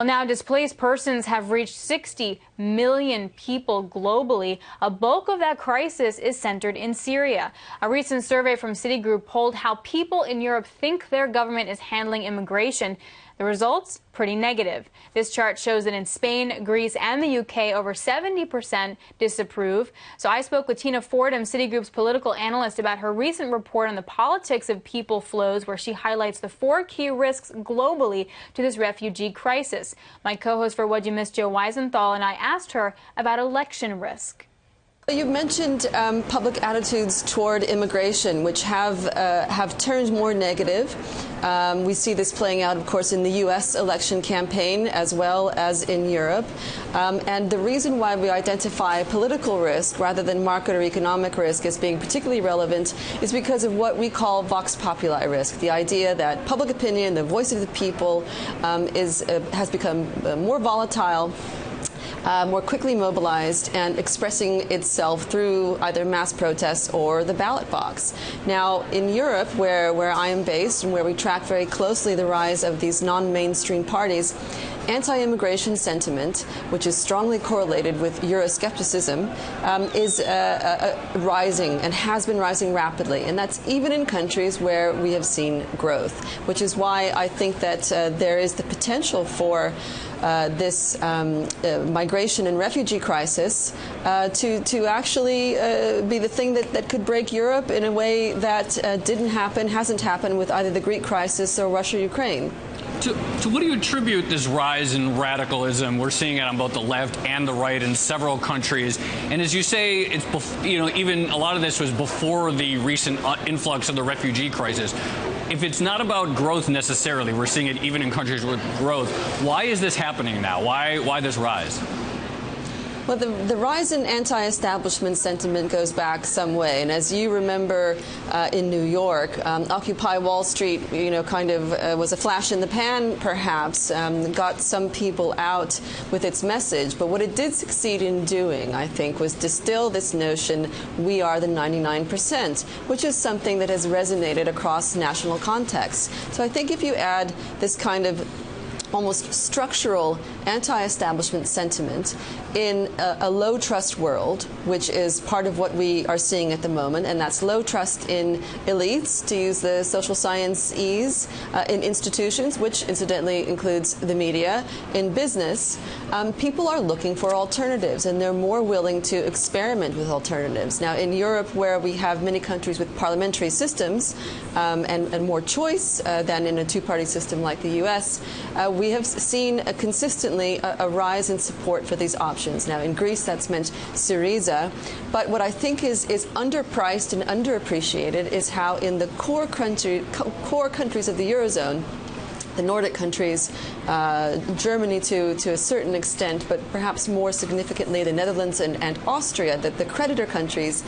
Well, now displaced persons have reached 60 million people globally. A bulk of that crisis is centered in Syria. A recent survey from Citigroup polled how people in Europe think their government is handling immigration. The results? Pretty negative. This chart shows that in Spain, Greece, and the UK, over 70% disapprove. So I spoke with Tina Fordham, Citigroup's political analyst, about her recent report on the politics of people flows, where she highlights the 4 key risks globally to this refugee crisis. My co-host for What You Missed, Joe Weisenthal, and I asked her about election risk. You mentioned public attitudes toward immigration, which have turned more negative. We see this playing out, of course, in the U.S. election campaign as well as in Europe. And the reason why we identify political risk rather than market or economic risk as being particularly relevant is because of what we call vox populi risk, the idea that public opinion, the voice of the people, has become more volatile, more quickly mobilized, and expressing itself through either mass protests or the ballot box. Now, in Europe, where I am based and where we track very closely the rise of these non-mainstream parties, anti-immigration sentiment, which is strongly correlated with Euroscepticism, is rising and has been rising rapidly. And that's even in countries where we have seen growth, which is why I think that there is the potential for this migration and refugee crisis to actually be the thing that could break Europe in a way that hasn't happened with either the Greek crisis or Russia-Ukraine. To what do you attribute this rise in radicalism? We're seeing it on both the left and the right in several countries. And as you say, it's even a lot of this was before the recent influx of the refugee crisis. If it's not about growth necessarily, we're seeing it even in countries with growth. Why is this happening now? Why this rise? Well, the rise in anti-establishment sentiment goes back some way, and as you remember, in New York, Occupy Wall Street, was a flash in the pan, perhaps, got some people out with its message. But what it did succeed in doing, I think, was distill this notion: we are the 99%, which is something that has resonated across national contexts. So I think if you add this kind of almost structural anti-establishment sentiment in a low-trust world, which is part of what we are seeing at the moment, and that's low trust in elites, to use the social science ease, in institutions, which incidentally includes the media, in business, people are looking for alternatives, and they're more willing to experiment with alternatives. Now, in Europe, where we have many countries with parliamentary systems and more choice than in a two-party system like the U.S., we have seen consistently a rise in support for these options. Now, in Greece, that's meant Syriza. But what I think is underpriced and underappreciated is how in the core countries of the Eurozone, the Nordic countries, Germany to a certain extent, but perhaps more significantly the Netherlands and Austria, the creditor countries,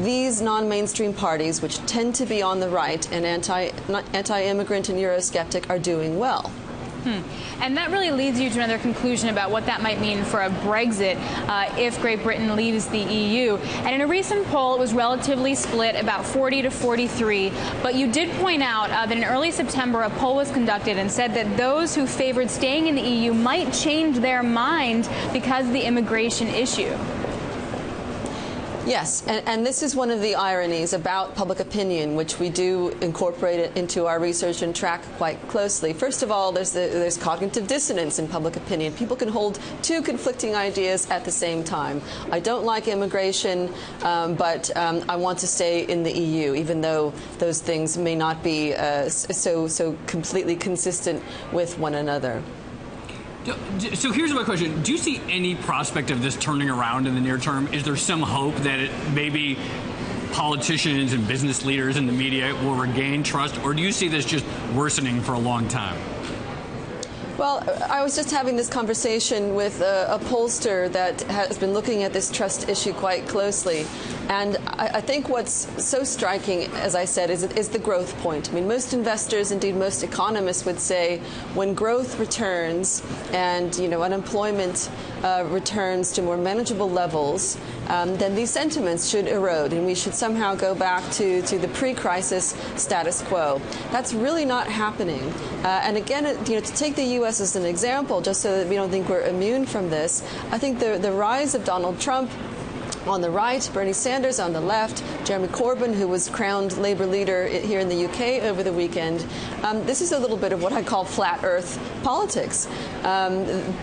these non-mainstream parties, which tend to be on the right and anti-immigrant and Eurosceptic, are doing well. And that really leads you to another conclusion about what that might mean for a Brexit if Great Britain leaves the EU. And in a recent poll, it was relatively split, about 40 to 43. But you did point out that in early September, a poll was conducted and said that those who favored staying in the EU might change their mind because of the immigration issue. Yes, and this is one of the ironies about public opinion, which we do incorporate it into our research and track quite closely. First of all, there's cognitive dissonance in public opinion. People can hold two conflicting ideas at the same time. I don't like immigration, but I want to stay in the EU, even though those things may not be so completely consistent with one another. So here's my question. Do you see any prospect of this turning around in the near term? Is there some hope that maybe politicians and business leaders in the media will regain trust? Or do you see this just worsening for a long time? Well, I was just having this conversation with a pollster that has been looking at this trust issue quite closely. And I think what's so striking, as I said, is the growth point. I mean, most investors, indeed most economists, would say when growth returns and unemployment returns to more manageable levels, then these sentiments should erode, and we should somehow go back to the pre-crisis status quo. That's really not happening. And again, to take the U.S. as an example, just so that we don't think we're immune from this, I think the rise of Donald Trump on the right, Bernie Sanders on the left, Jeremy Corbyn, who was crowned Labour leader here in the UK over the weekend. This is a little bit of what I call flat earth politics.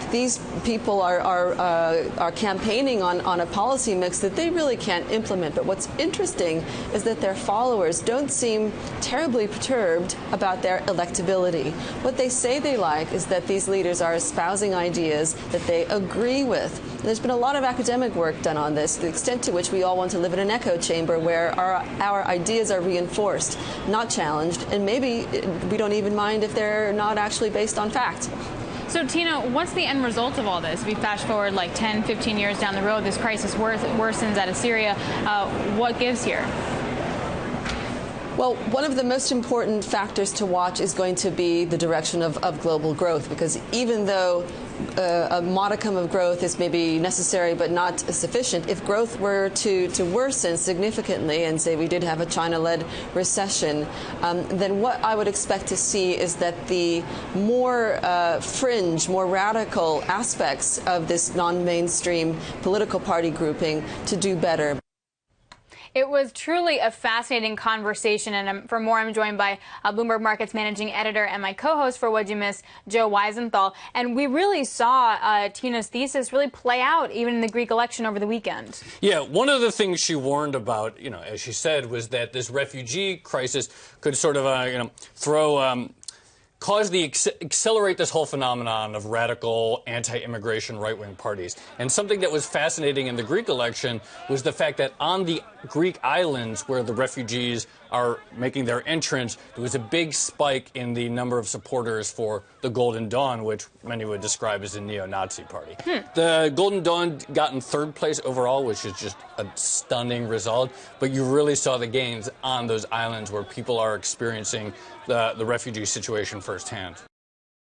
These people are campaigning on a policy mix that they really can't implement. But what's interesting is that their followers don't seem terribly perturbed about their electability. What they say they like is that these leaders are espousing ideas that they agree with. And there's been a lot of academic work done on this, the extent to which we all want to live in an echo chamber where our ideas are reinforced, not challenged, and maybe we don't even mind if they're not actually based on fact. So, Tina, what's the end result of all this? If we flash forward like 10, 15 years down the road, this crisis worsens out of Syria. What gives here? Well, one of the most important factors to watch is going to be the direction of global growth, because even though a modicum of growth is maybe necessary but not sufficient, if growth were to worsen significantly, and say we did have a China-led recession, then what I would expect to see is that the more fringe, more radical aspects of this non-mainstream political party grouping to do better. It was truly a fascinating conversation, and for more, I'm joined by Bloomberg Markets managing editor and my co-host for What'd You Miss, Joe Weisenthal. And we really saw Tina's thesis really play out even in the Greek election over the weekend. Yeah, one of the things she warned about, as she said, was that this refugee crisis could sort of, accelerate this whole phenomenon of radical anti-immigration right-wing parties. And something that was fascinating in the Greek election was the fact that on the Greek islands where the refugees are making their entrance, there was a big spike in the number of supporters for the Golden Dawn, which many would describe as a neo-Nazi party. The Golden Dawn got in third place overall, which is just a stunning result. But you really saw the gains on those islands where people are experiencing the refugee situation firsthand.